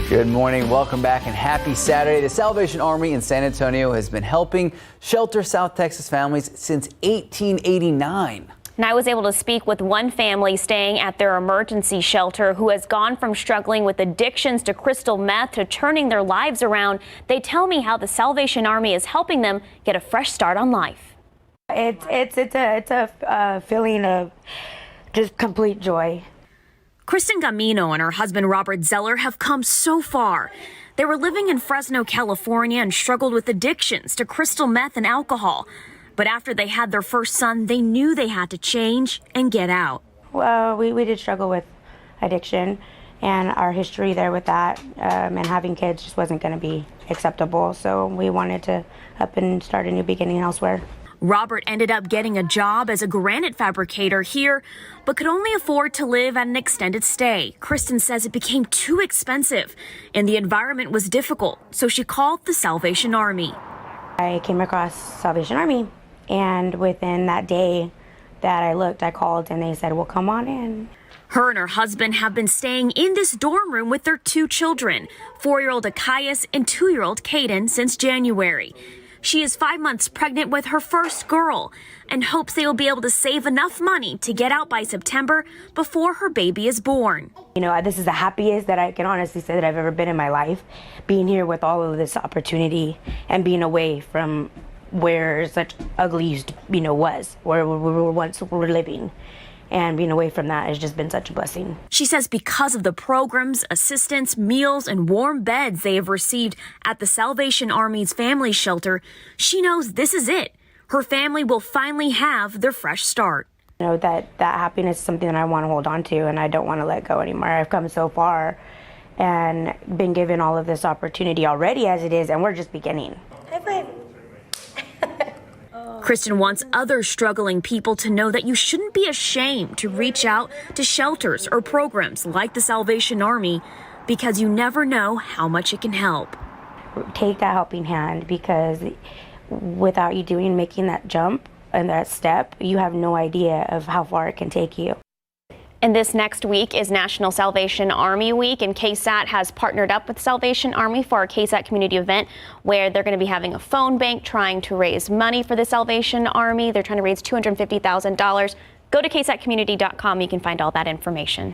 Good morning, welcome back, and happy Saturday. The Salvation Army in San Antonio has been helping shelter South Texas families since 1889. And I was able to speak with one family staying at their emergency shelter who has gone from struggling with addictions to crystal meth to turning their lives around. They tell me how the Salvation Army is helping them get a fresh start on life. It's a feeling of just complete joy. Kristen Gamino and her husband Robert Zeller have come so far. They were living in Fresno, California and struggled with addictions to crystal meth and alcohol. But after they had their first son, they knew they had to change and get out. Well, we did struggle with addiction, and our history there with that and having kids just wasn't going to be acceptable. So we wanted to up and start a new beginning elsewhere. Robert ended up getting a job as a granite fabricator here, but could only afford to live at an extended stay. Kristen says it became too expensive and the environment was difficult, so she called the Salvation Army. I came across Salvation Army, and within that day that I looked, I called and they said, well, come on in. Her and her husband have been staying in this dorm room with their two children, 4-year-old Achias and 2-year-old Caden, since January. She is 5 months pregnant with her first girl and hopes they will be able to save enough money to get out by September before her baby is born. You know, this is the happiest that I can honestly say that I've ever been in my life, being here with all of this opportunity and being away from where such ugly, was, where we were once living. And being away from that has just been such a blessing. She says because of the programs, assistance, meals, and warm beds they have received at the Salvation Army's family shelter, she knows this is it. Her family will finally have their fresh start. You know, that happiness is something that I want to hold on to, and I don't want to let go anymore. I've come so far and been given all of this opportunity already as it is, and we're just beginning. High five. Kristen wants other struggling people to know that you shouldn't be ashamed to reach out to shelters or programs like the Salvation Army because you never know how much it can help. Take that helping hand, because without you making that jump and that step, you have no idea of how far it can take you. And this next week is National Salvation Army Week, and KSAT has partnered up with Salvation Army for our KSAT community event where they're going to be having a phone bank trying to raise money for the Salvation Army. They're trying to raise $250,000. Go to ksatcommunity.com. You can find all that information.